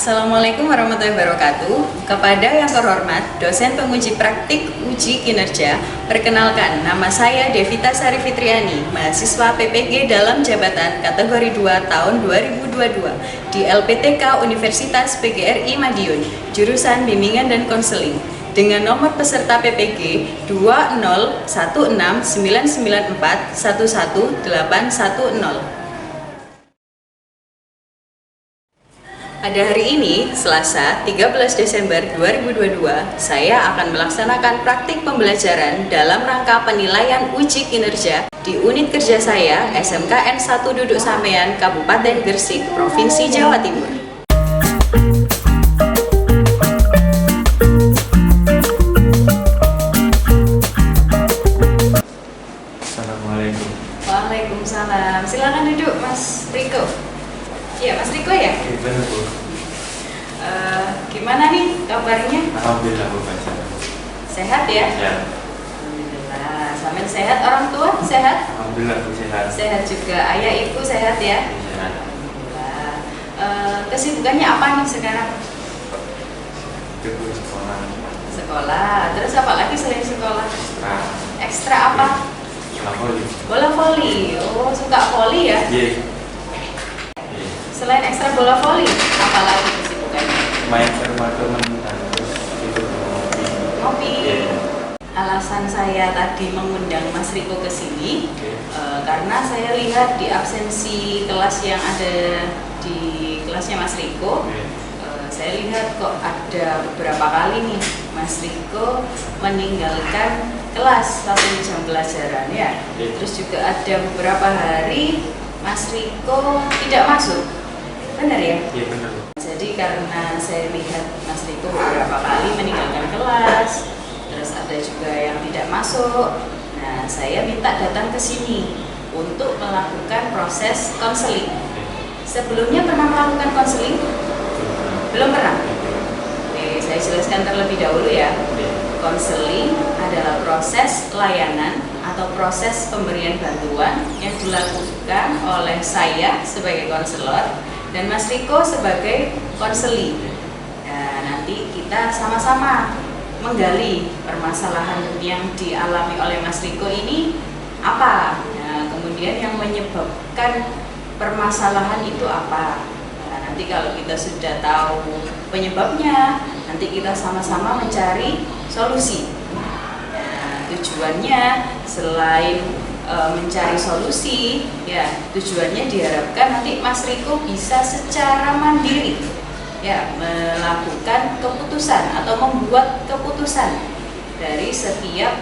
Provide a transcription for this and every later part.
Assalamualaikum warahmatullahi wabarakatuh. Kepada yang terhormat dosen penguji praktik uji kinerja, perkenalkan nama saya Devita Sari Fitriani, mahasiswa PPG dalam jabatan kategori 2 tahun 2022 di LPTK Universitas PGRI Madiun, jurusan bimbingan dan konseling, dengan nomor peserta PPG 2016994110810. Pada hari ini, Selasa 13 Desember 2022, saya akan melaksanakan praktik pembelajaran dalam rangka penilaian uji kinerja di unit kerja saya, SMKN 1 Duduk Sampean, Kabupaten Gresik, Provinsi Jawa Timur. Assalamualaikum. Waalaikumsalam. Silakan duduk, Mas Riko. Iya, Mas Riko ya? Iya, benar, Bu. Gimana nih kabarnya? Alhamdulillah, Bu. Sehat ya? Ya. Alhamdulillah. Sampai sehat, orang tua sehat? Alhamdulillah, Bu, sehat. Sehat juga. Ayah ibu sehat ya? Sehat. Alhamdulillah. Kesibukannya apa nih sekarang? Kedua sekolah. Sekolah. Terus apa lagi selain sekolah? Nah, Ekstra apa? sekolah voli. Bola voli. Oh, suka voli ya? Iya. Selain ekstra bola voli, apa lagi kesibukannya? Main ke rumah teman, terus itu ngopi. Ngopi. Iya. Alasan saya tadi mengundang Mas Riko ke sini Oke. karena saya lihat di absensi kelas yang ada di kelasnya Mas Riko, Oke. saya lihat kok ada beberapa kali nih Mas Riko meninggalkan kelas satu jam pelajaran ya. Iya. Terus juga ada beberapa hari Mas Riko tidak masuk, benar ya? Iya, benar, Bu. Jadi karena saya lihat Mas Riko beberapa kali meninggalkan kelas, terus ada juga yang tidak masuk. Nah, saya minta datang ke sini untuk melakukan proses konseling. Sebelumnya pernah melakukan konseling? Belum pernah? Oke, saya jelaskan terlebih dahulu ya. Konseling adalah proses layanan atau proses pemberian bantuan yang dilakukan oleh saya sebagai konselor dan Mas Riko sebagai konseli. Nah, nanti kita sama-sama menggali permasalahan yang dialami oleh Mas Riko ini apa. Nah, kemudian yang menyebabkan permasalahan itu apa. Nah, nanti kalau kita sudah tahu penyebabnya, nanti kita sama-sama mencari solusi. Nah, tujuannya selain mencari solusi, ya tujuannya diharapkan nanti Mas Riko bisa secara mandiri ya melakukan keputusan atau membuat keputusan dari setiap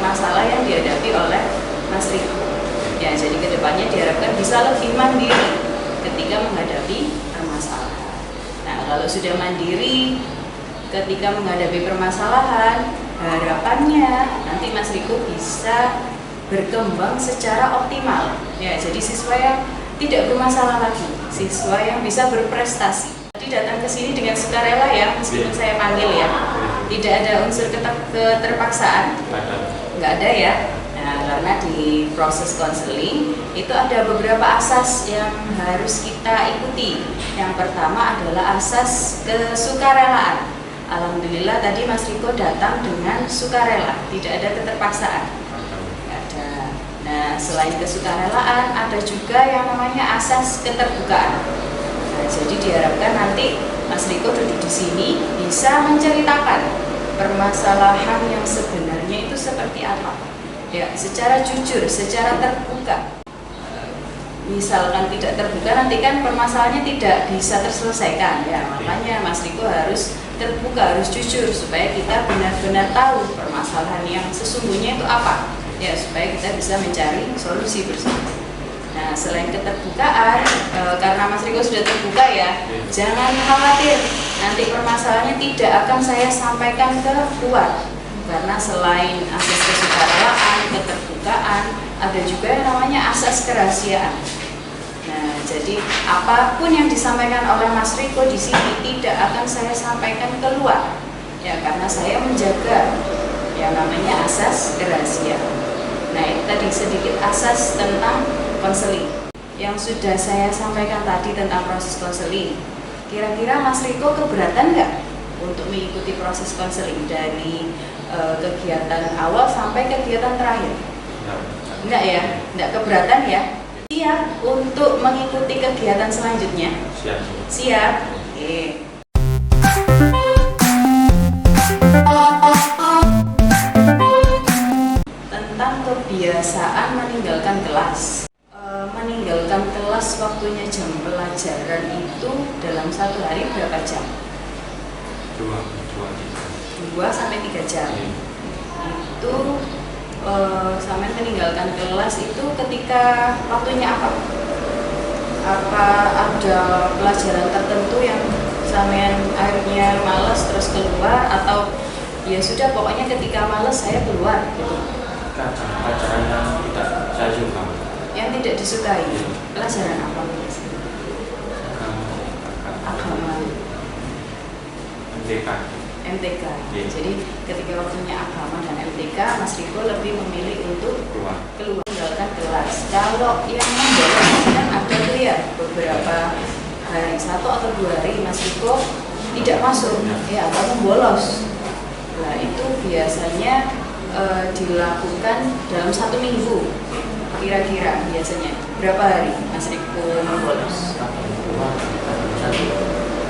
masalah yang dihadapi oleh Mas Riko. Ya, jadi kedepannya diharapkan bisa lebih mandiri ketika menghadapi permasalahan. Nah, kalau sudah mandiri ketika menghadapi permasalahan, harapannya nanti Mas Riko bisa berkembang secara optimal. Ya, jadi siswa yang tidak bermasalah lagi, siswa yang bisa berprestasi. Tadi datang ke sini dengan sukarela ya, meskipun saya panggil ya. Tidak ada unsur keterpaksaan. Nggak ada ya. Nah, karena di proses konseling itu ada beberapa asas yang harus kita ikuti. Yang pertama adalah asas kesukarelaan. Alhamdulillah tadi Mas Riko datang dengan sukarela, tidak ada keterpaksaan. Nggak ada. Nah, selain kesukarelaan ada juga yang namanya asas keterbukaan. Nah, jadi diharapkan nanti Mas Riko duduk di sini bisa menceritakan permasalahan yang sebenarnya itu seperti apa. Ya, secara jujur, secara terbuka. Misalkan tidak terbuka, nanti kan permasalahannya tidak bisa terselesaikan ya. Makanya Mas Riko harus terbuka, harus jujur supaya kita benar-benar tahu permasalahan yang sesungguhnya itu apa ya, supaya kita bisa mencari solusi bersama. Nah, selain keterbukaan, karena Mas Riko sudah terbuka ya, jangan khawatir nanti permasalahannya tidak akan saya sampaikan ke luar, karena selain asas kesukarelaan, keterbukaan, ada juga yang namanya asas kerahasiaan. Nah, jadi apapun yang disampaikan oleh Mas Riko di sini tidak akan saya sampaikan keluar, ya karena saya menjaga yang namanya asas kerahasiaan. Nah, itu tadi sedikit asas tentang konseling. yang sudah saya sampaikan tadi tentang proses konseling, kira-kira Mas Riko keberatan nggak untuk mengikuti proses konseling dari kegiatan awal sampai kegiatan terakhir? Enggak ya? Enggak keberatan ya? Siap untuk mengikuti kegiatan selanjutnya? Siap. Siap? Oke. Tentang kebiasaan meninggalkan kelas. Meninggalkan kelas waktunya jam pelajaran itu dalam satu hari berapa jam? 2 sampai 3 jam. Itu sampai meninggalkan kelas itu ketika waktunya apa? Apa ada pelajaran tertentu yang sampean akhirnya malas terus keluar, atau ya sudah pokoknya ketika malas saya keluar gitu? Pelajaran yang tidak saya suka. Yang tidak disukai? Pelajaran apa? Agama. MTK. Jadi ketika waktunya agama dan MTK, Mas Riko lebih memilih untuk keluar meninggalkan kelas. Kalau yang membolos kan ada tuh ya beberapa hari, 1 atau 2 hari Mas Riko tidak masuk ya, atau membolos. Nah itu biasanya dilakukan dalam 1 minggu. Kira-kira biasanya berapa hari Mas Riko membolos?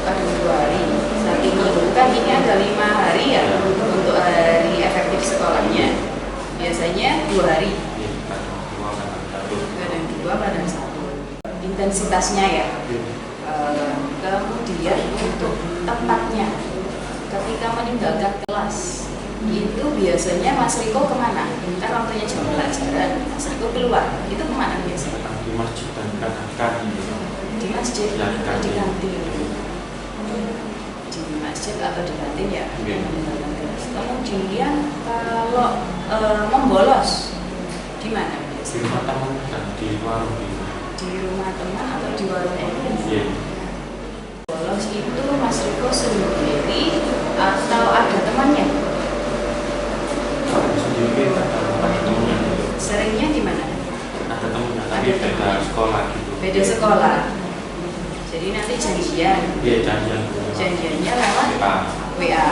Ada 2 hari. 1 minggu kan ini ada 5 hari ya untuk hari efektif sekolahnya. Biasanya 2 hari. Kadang 2, kadang 1. Intensitasnya ya. Kemudian untuk tempatnya, ketika meninggalkan kelas itu biasanya Mas Riko kemana? Kan waktunya jam pelajaran, Mas Riko keluar, itu kemana biasanya? Di masjid dan kantin. Di masjid Ya, atau di kantin? Di masjid atau di kantin ya? Meninggalkan kelas. Kemudian kalau membolos, di mana biasanya? Di rumah teman dan di warung. Di rumah teman atau di warung teman? Iya. Bolos itu Mas Riko sendiri atau ada temannya? Sendiri ada temannya. Seringnya di mana? Ada temannya, tapi beda sekolah gitu. Beda sekolah. Jadi nanti janjian. Iya, janjian. Janjiannya lewat WA.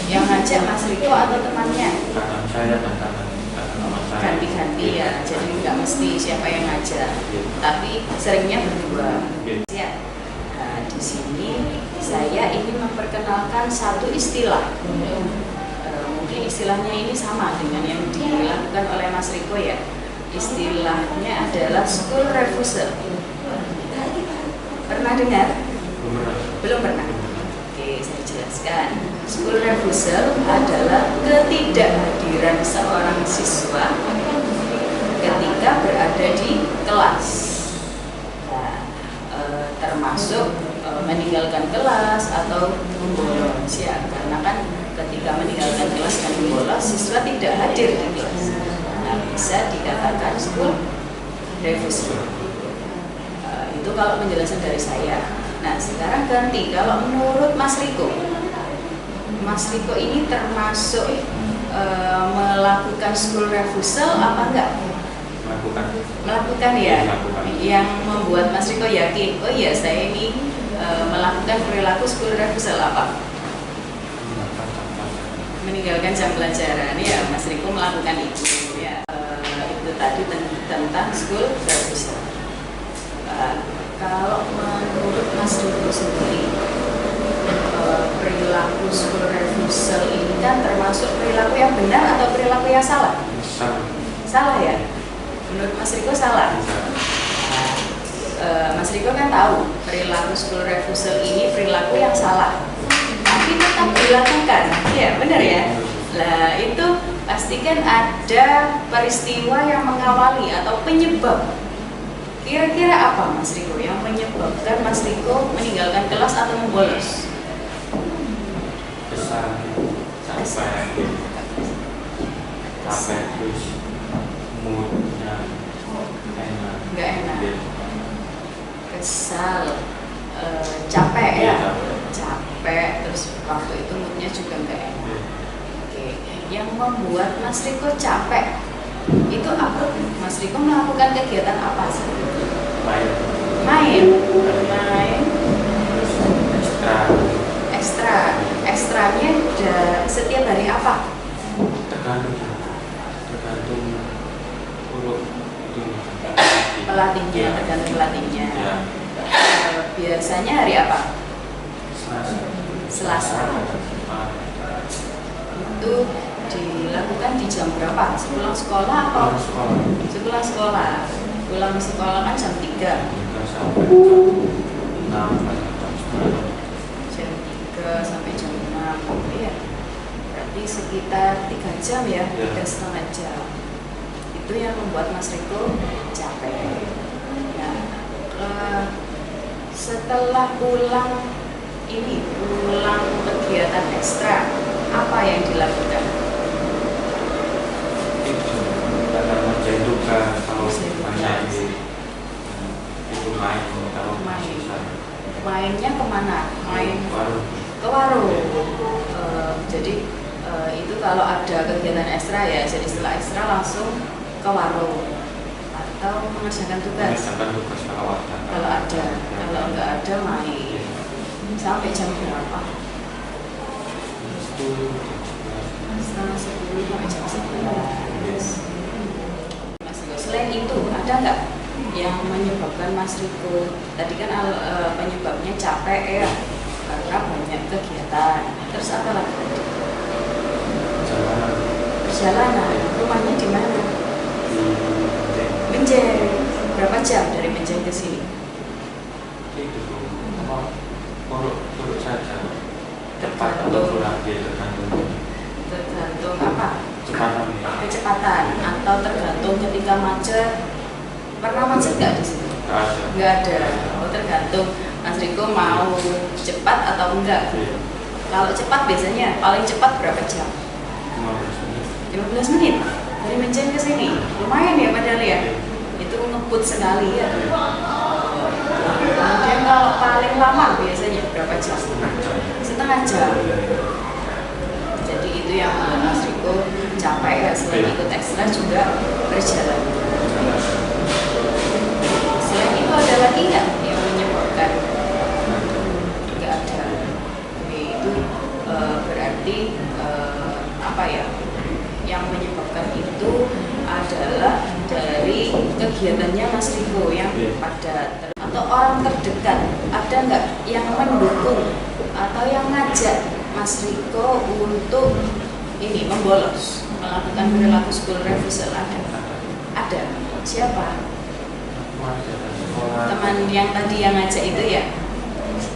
Yang ngajak Mas Riko atau temannya? Kadang saya dan kadang teman saya. Ganti-ganti ya. Jadi nggak mesti siapa yang ngajak. Tapi seringnya berdua. Siap. Nah, di sini saya ingin memperkenalkan satu istilah. Mungkin istilahnya ini sama dengan yang dilakukan oleh Mas Riko ya. Istilahnya adalah school refusal. Pernah dengar? Belum pernah. Oke, saya jelaskan. School refusal adalah ketidakhadiran seorang siswa ketika berada di kelas. Nah, termasuk meninggalkan kelas atau membolos ya, karena kan ketika meninggalkan kelas dan membolos, siswa tidak hadir di kelas. Nah, bisa dikatakan school refusal. Itu kalau penjelasan dari saya. Nah, sekarang ganti, kalau menurut Mas Riko ini termasuk melakukan school refusal apa enggak? Melakukan ya. Melakukan. Yang membuat Mas Riko yakin, oh iya saya ini melakukan perilaku school refusal apa? Meninggalkan jam pelajaran ya, Mas Riko melakukan itu ya. Itu tadi tentang school refusal. Kalau menurut Mas Riko sendiri, perilaku school refusal ini kan termasuk perilaku yang benar atau perilaku yang salah? Salah ya? Menurut Mas Riko salah? Mas Riko kan tahu perilaku school refusal ini perilaku yang salah, tapi tetap dilakukan, ya benar ya? Nah itu pastikan ada peristiwa yang mengawali atau penyebab. Kira-kira apa Mas Riko yang menyebabkan Mas Riko meninggalkan kelas atau membolos? Capek terus moodnya enak. Nggak enak. Kesal, capek ya? Capek, terus waktu itu moodnya juga nggak enak. Oke, yang membuat Mas Riko capek itu apa? Mas Riko melakukan kegiatan apa sih? main Main, main, terus ekstra ekstranya setiap hari apa? tergantung urut itu Pelatihnya, Ya. tergantung pelatihnya. ya Biasanya hari apa? Selasa. Ah, Itu dilakukan di jam berapa? Sepulang sekolah atau kalau sekolah sepulang sekolah? Pulang sekolah kan jam 3. 3 sampai jam 6 atau jam 9. Jam 3 sampai jam 6. Iya. Berarti sekitar 3 jam ya, Ya. 3,5 jam. Itu yang membuat Mas Riko capek. Nah, setelah pulang kegiatan ekstra, apa yang dilakukan? Itu karena menjadi tugas kalau Menjadi tugas. banyak itu main kalau Main. susah Mainnya kemana? Main baru ke warung. Jadi itu kalau ada kegiatan ekstra ya, jadi setelah ekstra langsung ke warung atau mengerjakan tugas. mengerjakan tugas kalau ada. Kalau ada, kalau nggak ada main. Iya. Sampai jam berapa? Itu Setengah 10 sampai jam 11. Mas Riko, selain itu ada nggak yang menyebabkan Mas Riko? Tadi kan penyebabnya capek ya, karena banyak kegiatan. Terus apa lagi? perjalanan Perjalanan. Rumahnya di mana? di Benjeng. Berapa jam dari Benjeng ke sini? itu apa urut saja cepat atau kurang dia tergantung Tergantung apa? kecepatan ya Kecepatan atau tergantung ketika macet. Pernah macet nggak di sini? nggak ada. Nggak ada. Oh, tergantung Mas Riko mau cepat atau enggak. Iya. Kalau cepat biasanya paling cepat berapa jam? 15 menit 15 menit dari Benjeng ke sini. Lumayan ya padahal ya. Iya. Itu ngebut sekali ya. Iya. Kemudian kalau paling lama biasanya berapa jam? Setengah jam. Jadi itu yang membuat Mas Riko capek ya, selain ikut ekstra juga perjalanan. Selain itu ada lagi nggak yang menyebabkan? Nggak ada. Oke, itu berarti apa ya? Yang menyebabkan itu adalah dari kegiatannya Mas Riko yang padat atau orang terdekat. Ada nggak yang mendukung atau yang ngajak Mas Riko untuk ini membolos, melakukan perilaku school refusal? Ada. Siapa? sekolah Teman yang tadi yang ngajak itu ya?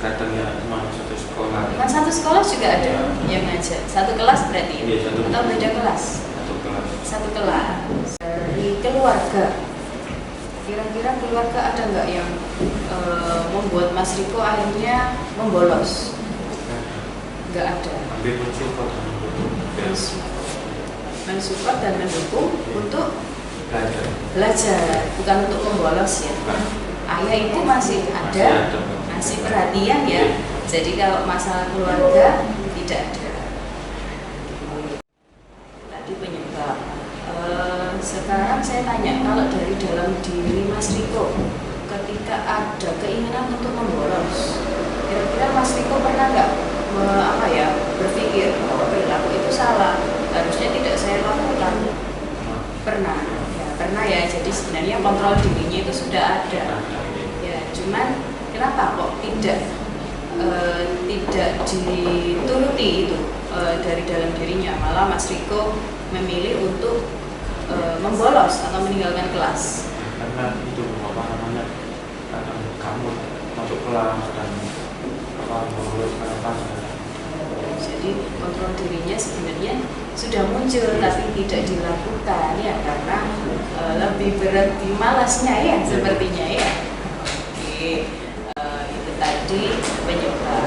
kadang ya cuma satu sekolah Teman satu sekolah juga ada yang ngajak. Satu kelas berarti ya? Iya, satu. Atau beda kelas? satu kelas Satu kelas. Dari keluarga, kira-kira keluarga ada nggak yang membuat Mas Riko akhirnya membolos? Nggak ada. ambil mensupport dan mendukung biar Mensupport dan mendukung untuk belajar belajar, bukan untuk membolos ya. bukan Ayah itu masih ada, masih perhatian ya. Jadi kalau masalah keluarga tidak ada. Tadi penyebab. Sekarang saya tanya, kalau dari dalam diri Mas Riko, ketika ada keinginan untuk membolos, kira-kira Mas Riko pernah nggak berpikir bahwa perilaku itu salah, harusnya tidak saya lakukan? Pernah, ya pernah ya. Jadi sebenarnya kontrol dirinya itu sudah ada. Ya, cuman kenapa kok tidak dituruti itu dari dalam dirinya, malah Mas Riko memilih untuk membolos atau meninggalkan kelas? karena itu apa namanya kadang kamu masuk kelas dan bolos Jadi kontrol dirinya sebenarnya sudah muncul tapi tidak dilakukan ya, karena lebih berat di malasnya ya sepertinya ya. Oke, itu tadi penyebab.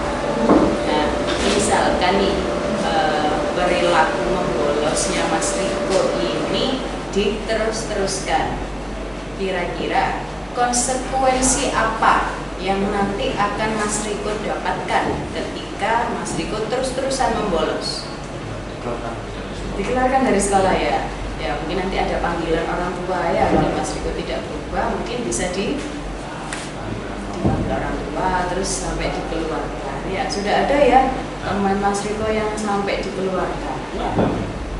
Nah, misalkan nih perilaku membolosnya Mas Riko ini diterus-teruskan, kira-kira konsekuensi apa yang nanti akan Mas Riko dapatkan ketika Mas Riko terus-terusan membolos? Dikeluarkan dari sekolah ya. Ya mungkin nanti ada panggilan orang tua ya, kalau Mas Riko tidak berubah mungkin bisa apa terus sampai dikeluarkan. Ya sudah ada ya teman Mas Riko yang sampai dikeluarkan. Ya.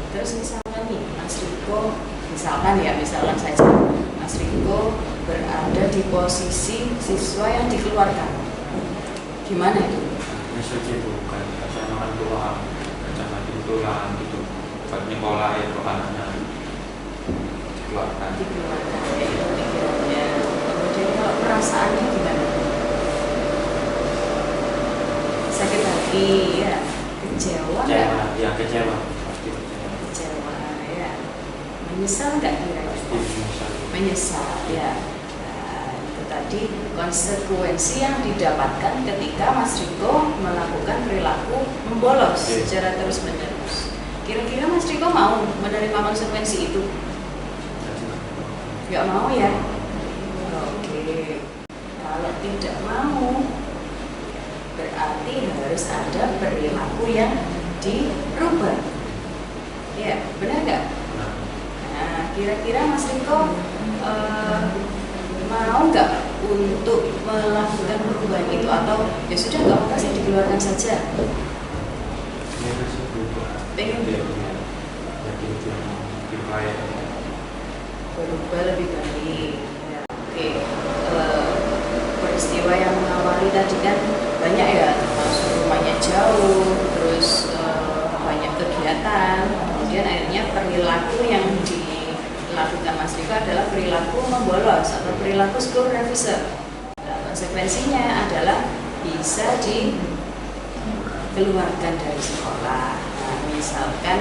Terus misalkan nih Mas Riko, misalkan saja Mas Riko berada di posisi siswa yang dikeluarkan, gimana itu? Misalnya itu kan orang tua jangan dikeluarkan gitu, buat nyekolah itu anaknya dikeluarkan Ya itu pikirannya. Kemudian kalau perasaannya gimana? Sakit hati ya, kecewa nggak? Ya kecewa, pasti kecewa. Kecewa ya, menyesal nggak kira-kira? Pasti Menyesal ya. Nah, itu tadi konsekuensi yang didapatkan ketika Mas Riko melakukan perilaku membolos secara terus-menerus. Kira-kira Mas Riko mau menerima konsekuensi itu? Nggak mau ya? Oke. Kalau tidak mau, berarti harus ada perilaku yang dirubah. Ya, benar nggak? Nah, kira-kira Mas Riko mau nggak untuk melakukan perubahan itu, atau ya sudah nggak apa-apa sih dikeluarkan saja? Pengen berubah lebih baik. Ya, oke. Peristiwa yang mengawali tadi kan banyak ya, termasuk rumahnya jauh, terus banyak kegiatan, kemudian akhirnya perilaku yang dilakukan Mas Riko adalah perilaku membolos atau perilaku school refuser. Nah, konsekuensinya adalah bisa dikeluarkan dari sekolah. Nah, misalkan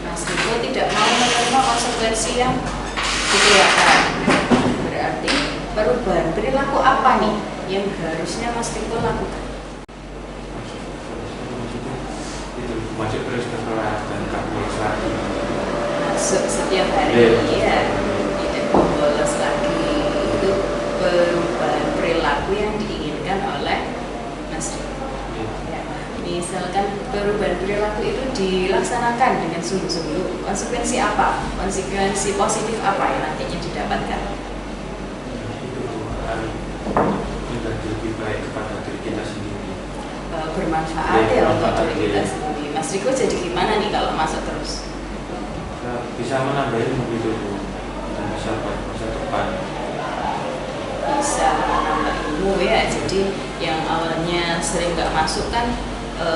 Mas Riko tidak mau menerima konsekuensi yang dikeluarkan, berarti perubahan perilaku apa nih yang harusnya Mas Riko lakukan? Masuk terus ke kelas dan kampus lagi. Masuk setiap hari ya, tidak bolos lagi. Itu perubahan perilaku yang diinginkan oleh Mas Riko. Ya, misalkan perubahan perilaku itu dilaksanakan dengan sungguh-sungguh, konsekuensi apa? Konsekuensi positif apa yang nantinya didapatkan? Menjadi lebih baik kepada diri kita sendiri. Bermanfaat ya untuk diri kita sendiri. Mas Riko jadi gimana nih kalau masuk terus? Bisa menambah ilmu gitu Bu, dan bisa buat masa depan. Bisa menambah ilmu ya. Jadi yang awalnya sering nggak masuk kan,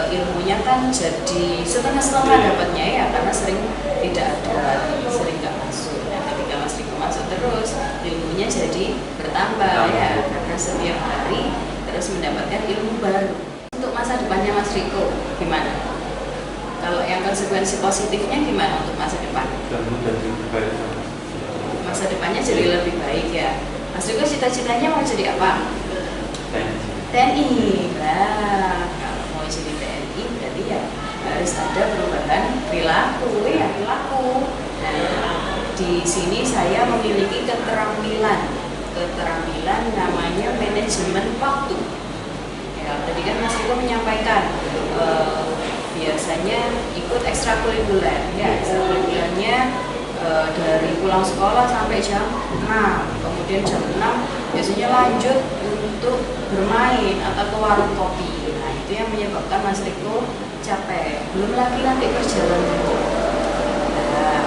ilmunya kan jadi setengah-setengah dapatnya ya, karena sering tidak ada, sering nggak masuk. Nah, ketika Mas Riko masuk terus, ilmunya jadi bertambah ya, karena setiap hari terus mendapatkan ilmu baru. Untuk masa depannya Mas Riko gimana? Kalau yang konsekuensi positifnya gimana untuk masa depan? Dan menjadi lebih baik. Masa depannya jadi lebih baik ya. Mas Riko cita-citanya mau jadi apa? TNI. Nah, kalau mau jadi TNI berarti ya harus ada perubahan perilaku ya, perilaku. Nah, di sini saya memiliki keterampilan namanya manajemen waktu. Ya, tadi kan Mas Riko menyampaikan biasanya ikut ekstrakurikuler ya, ekstrakurikulernya dari pulang sekolah sampai jam 6, kemudian jam 6 biasanya lanjut untuk bermain atau ke warung kopi. Nah, itu yang menyebabkan Mas Riko capek, belum lagi nanti perjalanan. Nah,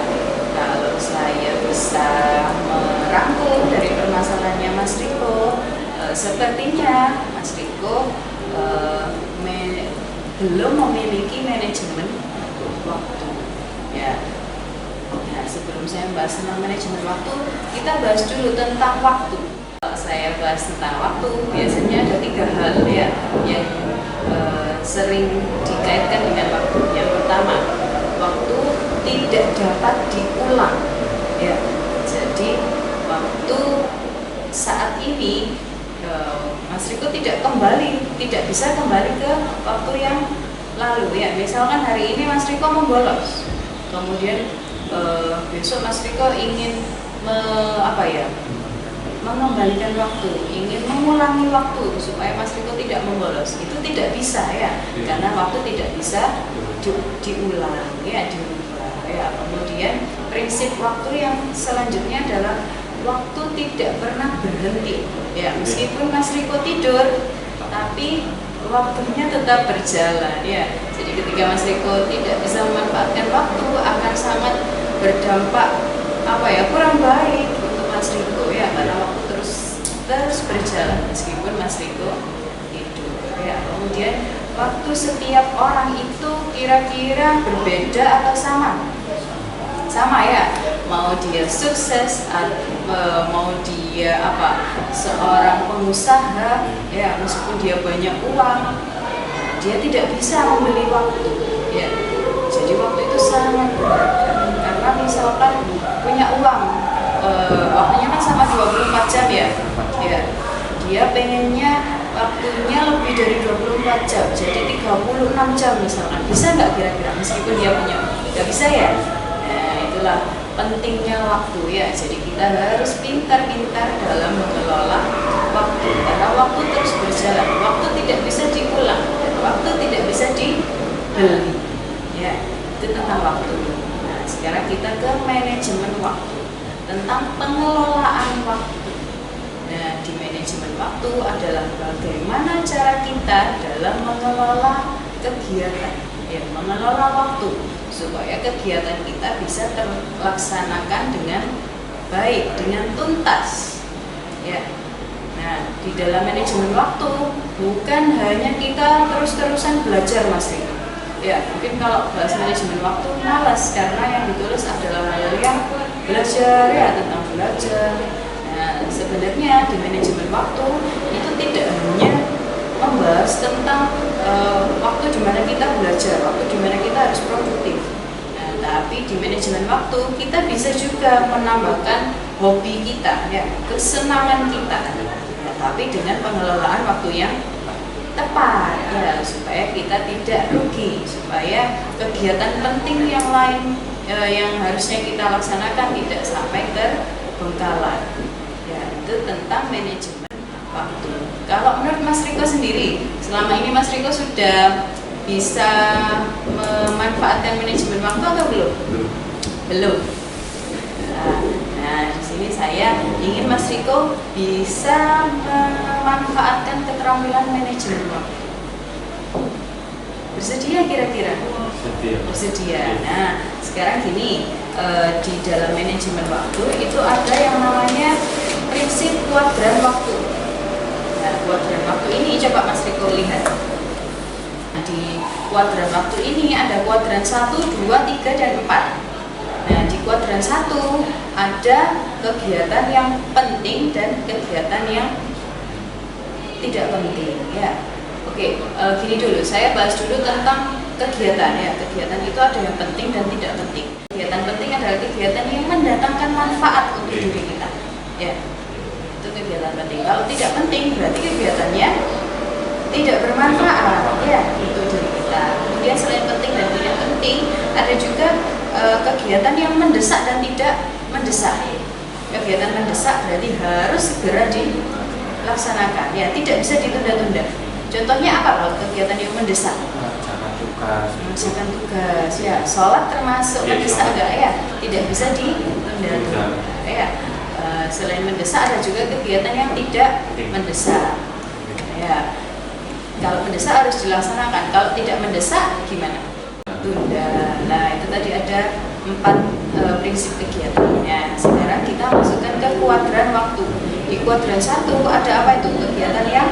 kalau saya bisa merangkum dari permasalahannya Mas Riko, sepertinya Mas Riko belum memiliki manajemen waktu ya. Nah, sebelum saya membahas tentang manajemen waktu, kita bahas dulu tentang waktu. Kalau saya bahas tentang waktu, biasanya ada 3 hal ya yang sering dikaitkan dengan waktu. Yang pertama, waktu tidak dapat diulang ya. Jadi waktu saat ini Mas Riko tidak bisa kembali ke waktu yang lalu ya. Misalkan hari ini Mas Riko membolos, kemudian besok Mas Riko ingin mengembalikan waktu, ingin mengulangi waktu supaya Mas Riko tidak membolos. Itu tidak bisa ya, karena waktu tidak bisa diulang ya, diubah ya. Kemudian prinsip waktu yang selanjutnya adalah waktu tidak pernah berhenti ya. Meskipun Mas Riko tidur, tapi waktunya tetap berjalan ya. Jadi ketika Mas Riko tidak bisa memanfaatkan waktu akan sangat berdampak kurang baik untuk Mas Riko ya, karena waktu terus berjalan meskipun Mas Riko hidup ya. Kemudian waktu setiap orang itu kira-kira berbeda atau sama? Sama ya, mau dia sukses, mau dia seorang pengusaha ya, meskipun dia banyak uang, dia tidak bisa membeli waktu ya. Jadi waktu itu sangat berharga, karena misalkan punya uang, waktunya kan sama 24 jam ya, dia pengennya waktunya lebih dari 24 jam, jadi 36 jam misalkan, bisa nggak kira-kira meskipun dia punya? Nggak bisa ya. Itulah pentingnya waktu ya. Jadi kita harus pintar-pintar dalam mengelola waktu, karena waktu terus berjalan, waktu tidak bisa diulang, dan waktu tidak bisa dibeli ya. Itu tentang waktu. Nah, sekarang kita ke manajemen waktu, tentang pengelolaan waktu. Nah, di manajemen waktu adalah bagaimana cara kita dalam mengelola kegiatan ya, mengelola waktu supaya kegiatan kita bisa terlaksanakan dengan baik, dengan tuntas ya. Nah, di dalam manajemen waktu bukan hanya kita terus-terusan belajar Mas Riko ya. Mungkin kalau bahas manajemen waktu malas, karena yang ditulis adalah hal yang belajar ya, tentang belajar. Nah, sebenarnya di manajemen waktu itu tidak hanya membahas tentang waktu di mana kita belajar, waktu di mana kita harus produktif. Nah, tapi di manajemen waktu kita bisa juga menambahkan hobi kita ya, kesenangan kita. Nah, tapi dengan pengelolaan waktu yang tepat ya, supaya kita tidak rugi, supaya kegiatan penting yang lain yang harusnya kita laksanakan tidak sampai terbengkalai. Ya, itu tentang manajemen waktu. Kalau menurut Mas Riko sendiri, selama ini Mas Riko sudah bisa memanfaatkan manajemen waktu atau belum? Belum. Nah, di sini saya ingin Mas Riko bisa memanfaatkan keterampilan manajemen waktu. Bersedia kira-kira? Bersedia. Nah, sekarang gini, di dalam manajemen waktu itu ada yang namanya prinsip kuadran waktu. Nah, kuadran waktu ini coba Mas Riko lihat. Di kuadran waktu ini ada kuadran 1, 2, 3, dan 4. Nah, di kuadran 1 ada kegiatan yang penting dan kegiatan yang tidak penting ya. Oke, gini dulu, saya bahas dulu tentang kegiatan ya. Kegiatan itu ada yang penting dan tidak penting. Kegiatan penting adalah kegiatan yang mendatangkan manfaat untuk diri kita ya. Itu kegiatan penting. Kalau tidak penting berarti kegiatannya tidak bermanfaat ya untuk diri kita. Kemudian selain penting dan tidak penting, ada juga kegiatan yang mendesak dan tidak mendesak. Kegiatan mendesak berarti harus segera dilaksanakan ya, tidak bisa ditunda-tunda. Contohnya apa kalau kegiatan yang mendesak? Mengerjakan tugas ya, sholat termasuk mendesak enggak ya? Tidak bisa ditunda-tunda ya. Selain mendesak ada juga kegiatan yang tidak mendesak ya. Kalau mendesak harus dilaksanakan, kalau tidak mendesak gimana? Tunda. Nah, itu tadi ada 4 prinsip kegiatannya. Sekarang kita masukkan ke kuadran waktu. Di kuadran 1 ada apa itu? Kegiatan yang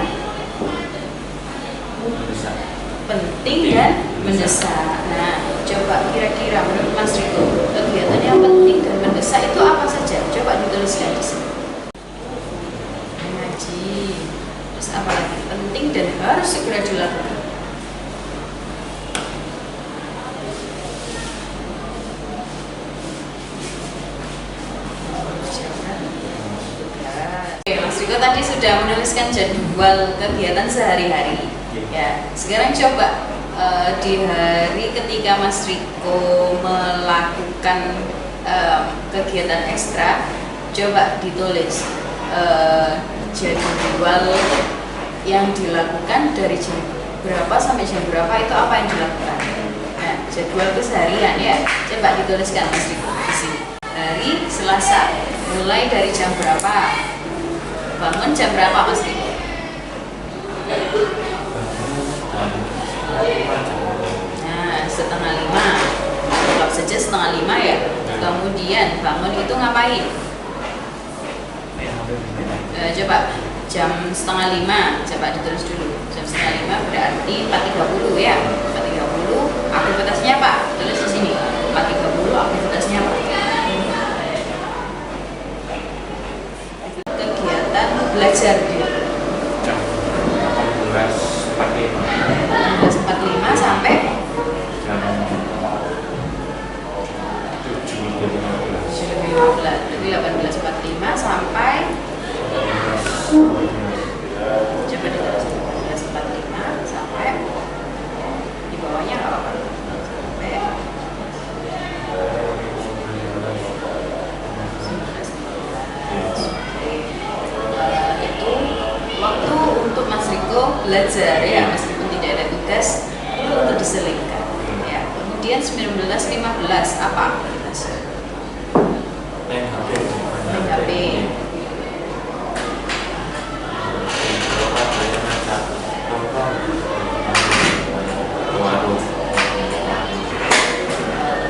penting dan mendesak. Nah, coba kira-kira menurut Mas Riko, kegiatan yang penting dan mendesak itu apa saja? Coba dituliskan di sini. Mengaji. Terus apa lagi? Penting dan harus segera dilakukan. Oke, Mas Riko tadi sudah menuliskan jadwal kegiatan sehari-hari. Ya, sekarang coba di hari ketika Mas Riko melakukan kegiatan ekstra, coba ditulis jadwal yang dilakukan dari jam berapa sampai jam berapa, itu apa yang dilakukan. Nah, jadwal keseharian ya, coba dituliskan Mas Riko di sini. Hari Selasa, mulai dari jam berapa? Bangun jam berapa Mas Riko? Nah, setengah 5. Anggap saja setengah 5 ya. Kemudian bangun itu ngapain? Coba jam setengah 5, coba ditulis dulu. Jam setengah 5 berarti 4.30 ya. 4.30 aktivitasnya apa? Tulis di sini. 4.30 aktivitasnya apa? Kegiatan belajar dia. Jam 18.45 18.45 sampai jam 7.15. 7.15. Jadi 18.45 sampai coba ditulis 18.45 sampai di bawahnya nggak apa-apa. Sampai 19.15. Itu waktu untuk Mas Riko belajar ya, meskipun tidak ada tugas perlu untuk diselingkan ya. Kemudian 19.15 apa aktivitasnya? Main HP. Main HP.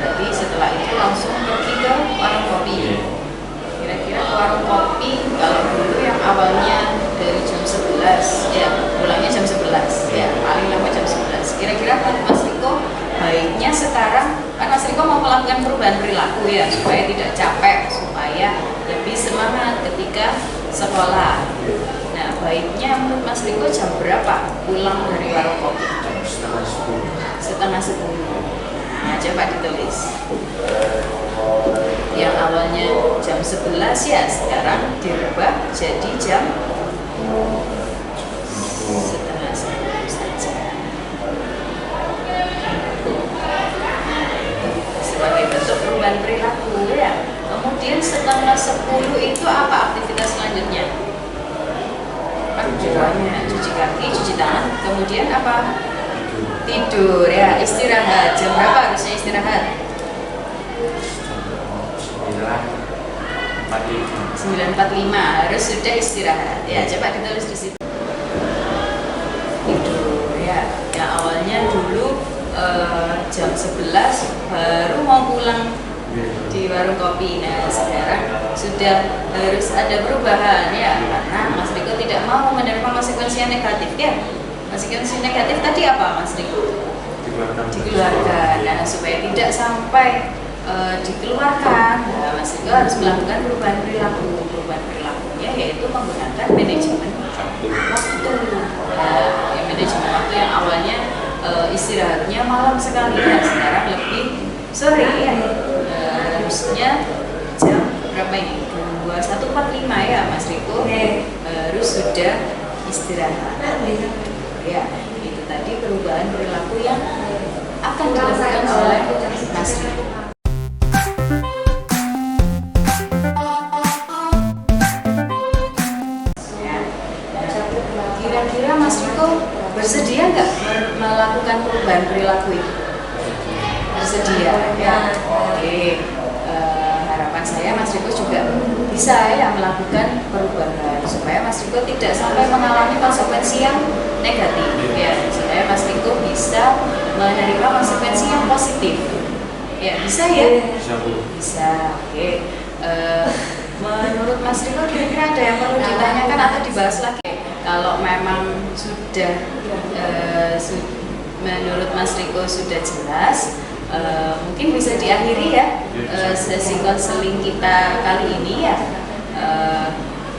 Jadi setelah itu langsung pergi ke warung kopi. Kira-kira ke warung kopi kalau dulu yang awalnya dari jam 11 ya, pulangnya jam 11 ya, paling lama jam 11. Kira-kira Mas Riko baiknya sekarang kan Mas Riko mau melakukan perubahan perilaku ya, supaya tidak capek, supaya lebih semangat ketika sekolah. Nah, baiknya menurut Mas Riko jam berapa pulang dari warung kopi? Setengah 10. Setengah 10. Nah, coba ditulis. Yang awalnya jam 11 ya, sekarang dirubah jadi jam setengah 10 saja. Sebagai bentuk perubahan perilaku ya. Kemudian setengah 10 itu apa aktivitas selanjutnya? Aktivitasnya cuci kaki, cuci tangan, kemudian apa? Tidur ya, istirahat. Jam berapa harusnya istirahat? 9.45 harus sudah istirahat ya. Coba ditulis di situ. Tidur ya. Yang awalnya dulu jam 11 baru mau pulang di warung kopi. Nah, sekarang sudah harus ada perubahan ya, karena Mas Riko tidak mau menerima konsekuensi yang negatif ya. Konsekuensi negatif tadi apa Mas Riko? Dikeluarkan. Nah, supaya tidak sampai dikeluarkan, nah, Mas Riko harus melakukan perubahan perilaku. Perubahan perilakunya yaitu menggunakan manajemen waktu. Nah, manajemen waktu yang awalnya istirahatnya malam sekali, ya sekarang lebih sore ya. Harusnya jam berapa ini? 21.45 ya Mas Riko harus sudah istirahat. Ya, itu tadi perubahan perilaku yang akan dilakukan oleh Mas Riko. Kira-kira Mas Riko bersedia nggak melakukan perubahan perilaku itu? Bersedia ya. Oke. Harapan saya Mas Riko juga bisa ya melakukan perubahan supaya Mas Riko tidak sampai mengalami konsekuensi yang negatif ya, supaya Mas Riko bisa menerima konsekuensi yang positif. Ya, bisa ya? Bisa. Oke. Menurut Mas Riko kira-kira ada yang perlu ditanyakan atau dibahas lagi? Kalau memang sudah menurut Mas Riko sudah jelas, mungkin bisa diakhiri ya sesi konseling kita kali ini ya.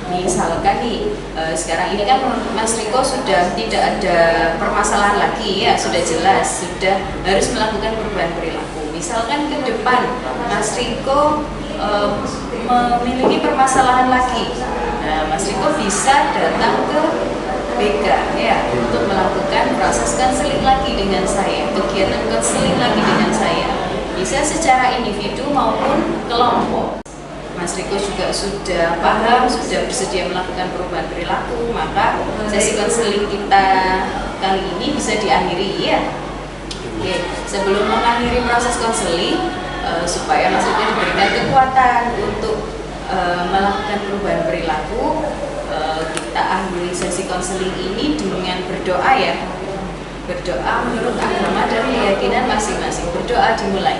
Misalkan nih sekarang ini kan Mas Riko sudah tidak ada permasalahan lagi ya, sudah jelas, sudah harus melakukan perubahan perilaku. Misalkan ke depan Mas Riko memiliki permasalahan lagi, nah, Mas Riko bisa datang ke BK ya untuk melakukan proses konseling lagi dengan saya, kegiatan konseling lagi dengan saya, bisa secara individu maupun kelompok. Mas Riko juga sudah paham, sudah bersedia melakukan perubahan perilaku, maka sesi konseling kita kali ini bisa diakhiri ya. Oke, sebelum mengakhiri proses konseling, supaya Mas Riko diberikan kekuatan untuk melakukan perubahan perilaku, kita akhiri sesi konseling konseling ini dengan berdoa ya. Berdoa menurut agama dan keyakinan masing-masing. Berdoa dimulai.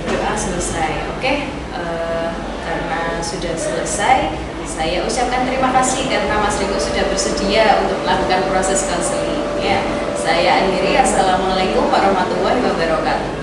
Berdoa selesai. Oke. Karena sudah selesai, saya ucapkan terima kasih karena Mas Riko sudah bersedia untuk melakukan proses konseling. Ya, saya akhiri. Assalamualaikum warahmatullahi wabarakatuh.